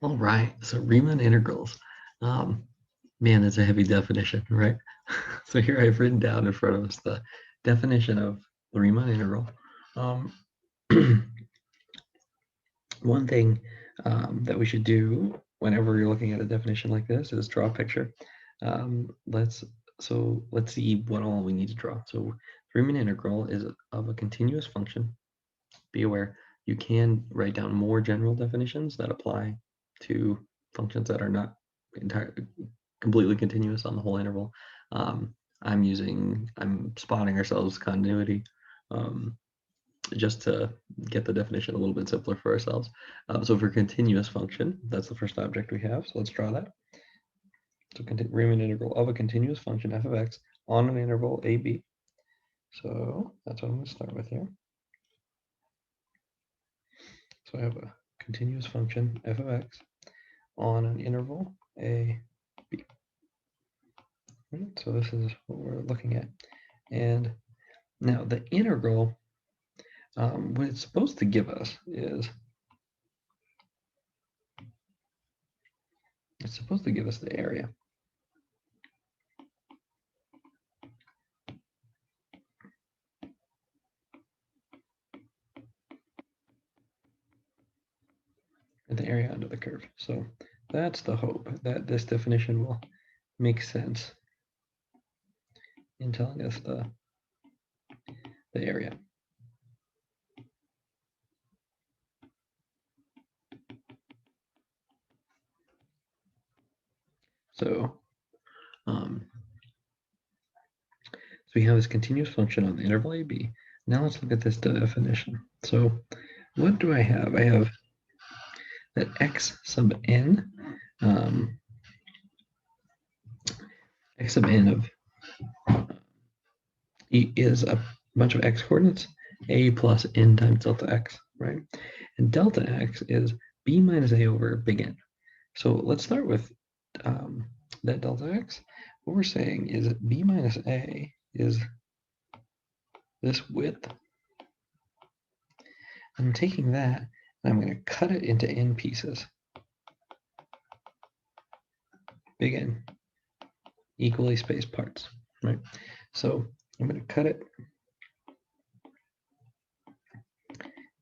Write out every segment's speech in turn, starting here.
All right, so Riemann integrals. Um, Man, it's a heavy definition, right? So here I've written down in front of us the definition of the Riemann integral. Um, One thing that we should do whenever you're looking at a definition like this is draw a picture. Let's see what all we need to draw. So Riemann integral is of a continuous function. Be aware you can write down more general definitions that apply to functions that are not entirely completely continuous on the whole interval. I'm spotting ourselves continuity. Um, just to get the definition a little bit simpler for ourselves. So for continuous function, that's the first object we have. So let's draw that. So Riemann integral of a continuous function f of x on an interval a, b. So that's what I'm going to start with here. So I have a continuous function f of x on an interval a, b. Right, so this is what we're looking at. And now the integral, what it's supposed to give us is it's supposed to give us the area. The area under the curve. So that's the hope that this definition will make sense in telling us the area. So we have this continuous function on the interval AB. Now let's look at this definition. So what do I have? I have that x sub n, x sub n of e is a bunch of x coordinates, a plus n times delta x, right? And delta x is b minus a over big N. So let's start with that delta x. What we're saying is that b minus a is this width. I'm taking that and I'm going to cut it into n pieces. Big N, equally spaced parts, right? So I'm going to cut it,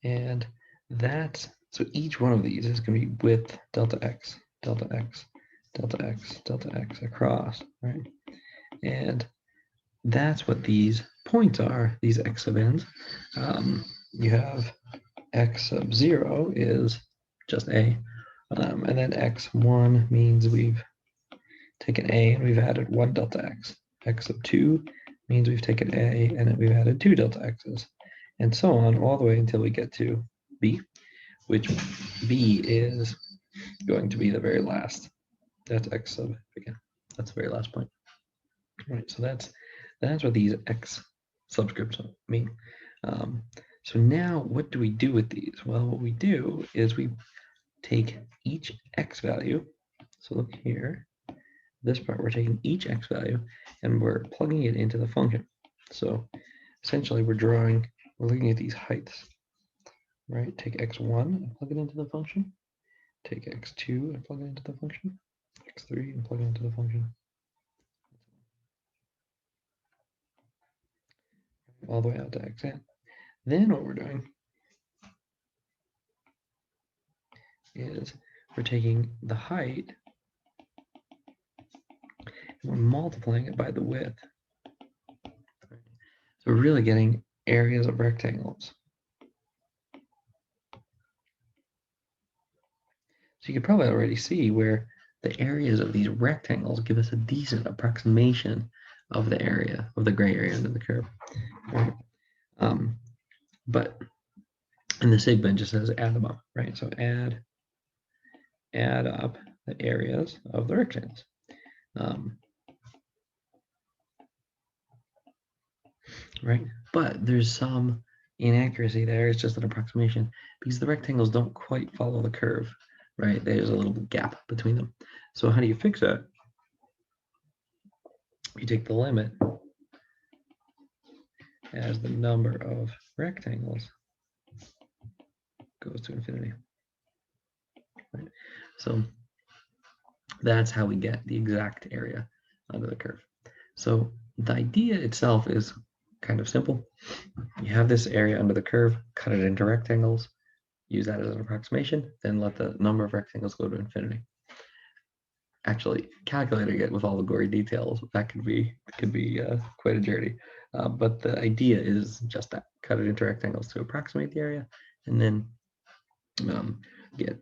and that's, so each one of these is going to be width delta x, delta x, delta x, delta x across, right? And that's what these points are, these x sub n's. You have x sub 0 is just a, and then x1 means we've taken a and we've added 1 delta x. X sub 2 means we've taken a and then we've added 2 delta x's, and so on all the way until we get to b, which b is going to be the very last. That's x sub, again, that's the very last point. Right, so that's what these x subscripts mean. So now what do we do with these? Well, what we do is we take each x value. So look here, this part, we're taking each x value and we're plugging it into the function. So essentially we're looking at these heights, right? Take x1 and plug it into the function. Take x2 and plug it into the function. x3 and plug it into the function. All the way out to xn. Then what we're doing is we're taking the height and we're multiplying it by the width. So we're really getting areas of rectangles. So you can probably already see where the areas of these rectangles give us a decent approximation of the area, of the gray area under the curve. Right? But in the sigma, it just says add them up, right? So add up the areas of the rectangles. Right? But there's some inaccuracy there. It's just an approximation because the rectangles don't quite follow the curve, right? There's a little gap between them. So how do you fix that? You take the limit as the number of rectangles goes to infinity. right? So that's how we get the exact area under the curve. So the idea itself is kind of simple. You have this area under the curve, cut it into rectangles, use that as an approximation, then let the number of rectangles go to infinity. Actually, calculating it with all the gory details, that could be quite a journey. But the idea is just that: cut it into rectangles to approximate the area, and then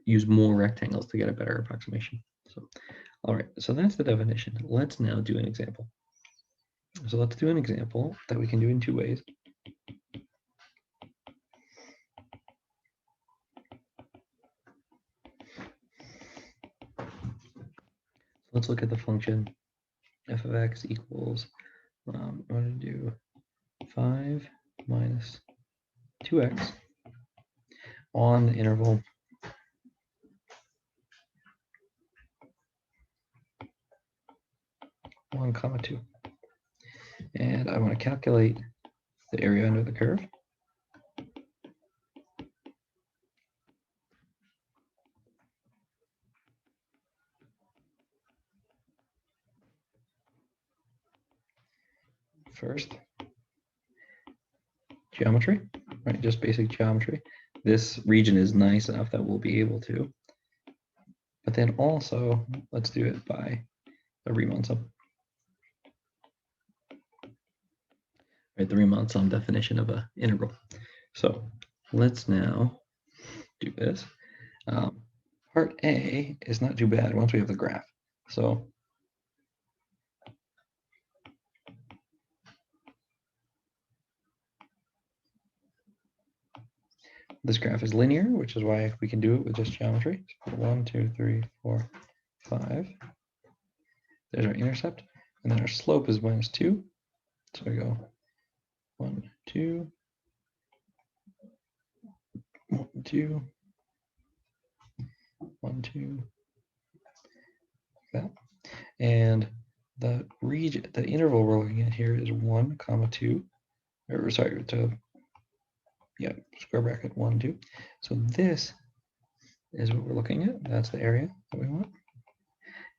use more rectangles to get a better approximation. So, all right, so that's the definition. Let's now do an example. So let's do an example that we can do in two ways. Let's look at the function f of x equals, I'm going to do 5 minus 2x on the interval 1, 2. And I want to calculate the area under the curve. First, geometry, right? Just basic geometry. This region is nice enough that we'll be able to. But then also, let's do it by the Riemann sum. Right, the Riemann sum definition of an integral. So let's now do this. Part A is not too bad once we have the graph. So this graph is linear, which is why we can do it with just geometry. So 1, 2, 3, 4, 5. There's our intercept. And then our slope is minus 2. So we go 1, 2, 1, 2, 1, 2, like that. And the region, the interval we're looking at here is 1, 2, or sorry, square bracket 1, 2. So this is what we're looking at. That's the area that we want.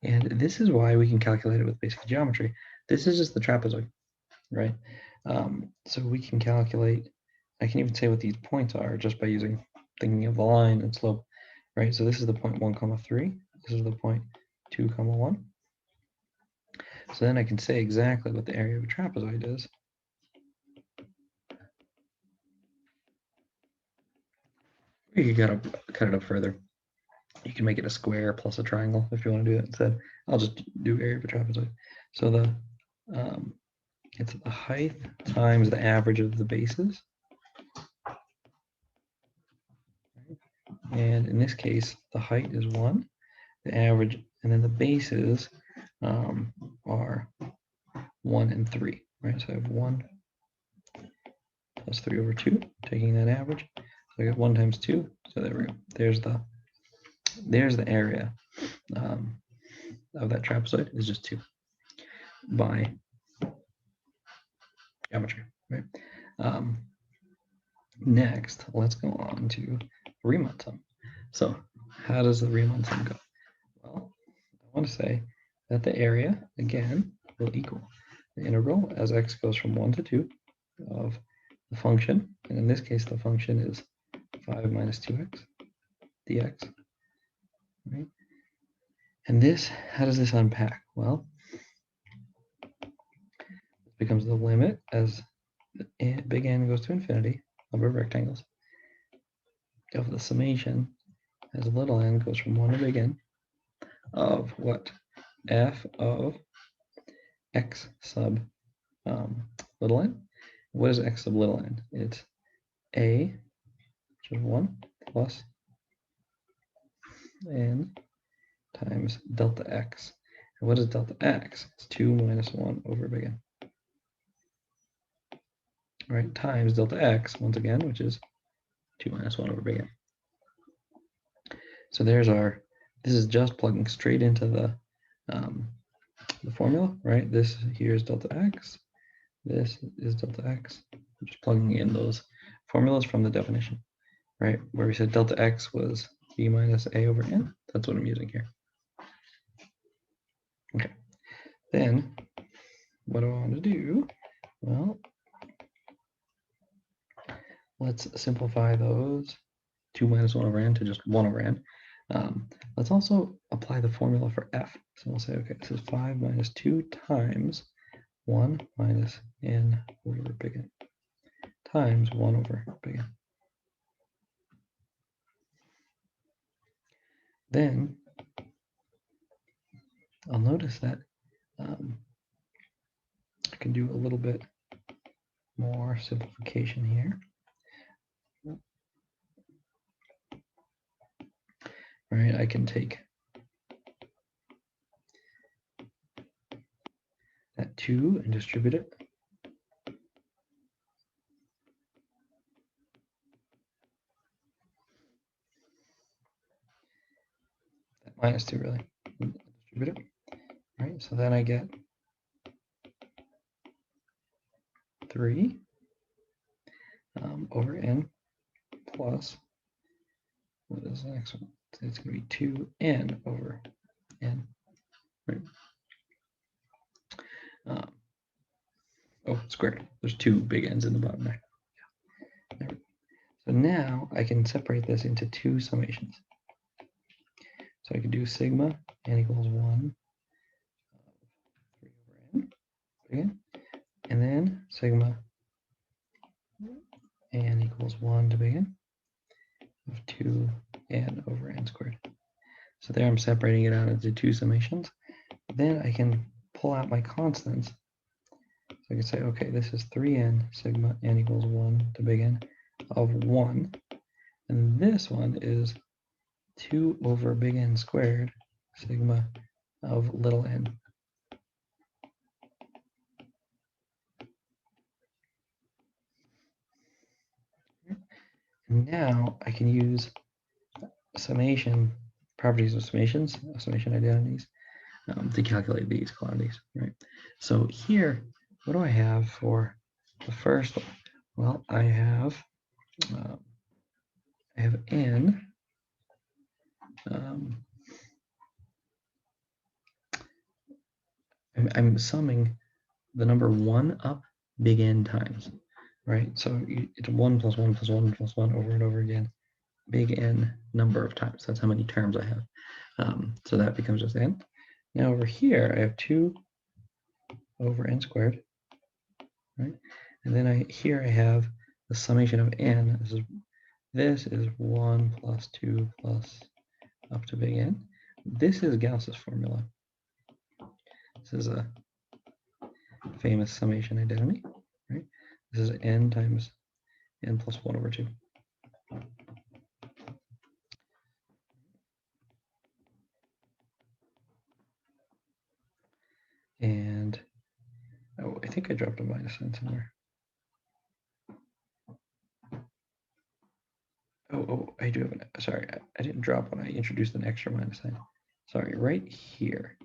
And this is why we can calculate it with basic geometry. This is just the trapezoid, right? So we can calculate, I can even say what these points are just by thinking of the line and slope, right? So this is the point 1, 3. This is the point 2, 1. So then I can say exactly what the area of a trapezoid is. You gotta cut it up further. You can make it a square plus a triangle if you want to do that instead. I'll just do area of a trapezoid. So it's the height times the average of the bases. And in this case, the height is 1, the average, and then the bases are 1 and 3, right? So I have 1 plus 3 over 2, taking that average. So I get 1 times 2. So there we go. There's the area of that trapezoid is just 2 by geometry, right? Next, let's go on to Riemann sum. So how does the Riemann sum go? Well, I want to say that the area, again, will equal the integral as x goes from 1 to 2 of the function. And in this case, the function is 5 minus 2x dx. Right? And this, how does this unpack? Well, it becomes the limit as big N goes to infinity, number of rectangles, of the summation as little n goes from 1 to big N of what? F of x sub little n. What is x sub little n? It's a, which is 1, plus n times delta x. And what is delta x? It's 2 minus 1 over big N. All right, times delta x, once again, which is 2 minus 1 over big N. So there's this is just plugging straight into the formula, right? This here is delta x. This is delta x. I'm just plugging in those formulas from the definition, right? Where we said delta x was b minus a over n. That's what I'm using here. Okay. Then what do I want to do? Well, let's simplify those 2 minus 1 over n to just 1 over n. Let's also apply the formula for f. So we'll say, okay, this is 5 minus 2 times 1 minus n over big N times 1 over big N. Then I'll notice that I can do a little bit more simplification here. All right, I can take that 2 and distribute it. That minus 2 really. Distribute it. All right, so then I get 3 over n plus, what is the next one? It's going to be 2n over n. Right. Oh, squared. There's 2 big N's in the bottom there. Yeah. So now I can separate this into 2 summations. So I can do sigma n equals 1, 3 over n, big N, and then sigma n equals 1 to big N of 2n over n squared. So there I'm separating it out into 2 summations. Then I can pull out my constants. So I can say, okay, this is 3n sigma n equals 1 to big N of 1. And this one is 2 over big N squared sigma of little n. And now I can use summation properties of summations, summation identities, to calculate these quantities, right? So here, what do I have for the first one? Well, I have n. I'm summing the number 1 up big N times, right? So it's 1 plus 1 plus 1 plus 1 over and over again, big N number of times. That's how many terms I have. So that becomes just n. Now over here, I have 2 over n squared, right? And then here I have the summation of n. This is 1 plus 2 plus up to big N. This is Gauss's formula. This is a famous summation identity, right? This is n times n plus 1 over 2. And, oh, I think I dropped a minus sign somewhere. Oh, I do have an, sorry, I didn't drop when I introduced an extra minus sign. Sorry, right here.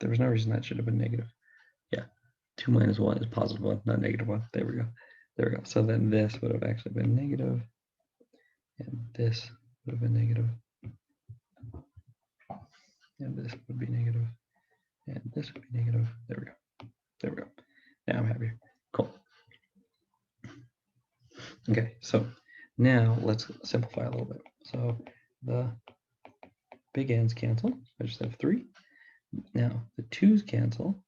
There was no reason that should have been negative. Yeah, 2 minus 1 is positive 1, not negative 1. There we go. There we go. So then this would have actually been negative, and this would have been negative, and this would be negative, and this would be negative. There we go. There we go. Now I'm happy. Cool. Okay, so now let's simplify a little bit. So the big N's cancel. I just have 3. Now the 2's cancel.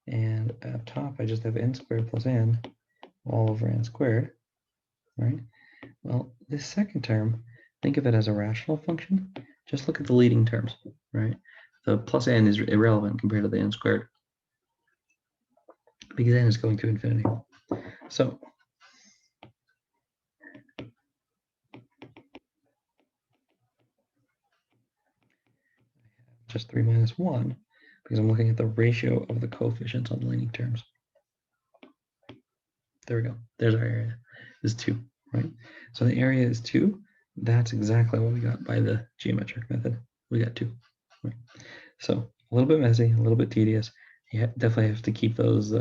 And at top, I just have n squared plus n all over n squared, right? Well, this second term, think of it as a rational function. Just look at the leading terms, right? The plus n is irrelevant compared to the n squared, because n is going to infinity. So just 3 minus 1, because I'm looking at the ratio of the coefficients on the leading terms. There we go. There's our area. Is 2, right? So the area is 2. That's exactly what we got by the geometric method. We got 2. Right? So a little bit messy, a little bit tedious. You definitely have to keep those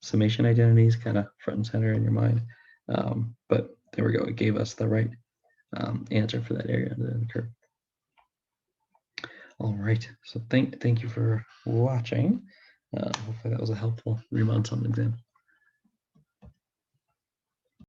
summation identities kind of front and center in your mind. But there we go. It gave us the right answer for that area under the curve. All right, so thank you for watching. Hopefully that was a helpful Riemann Sum example.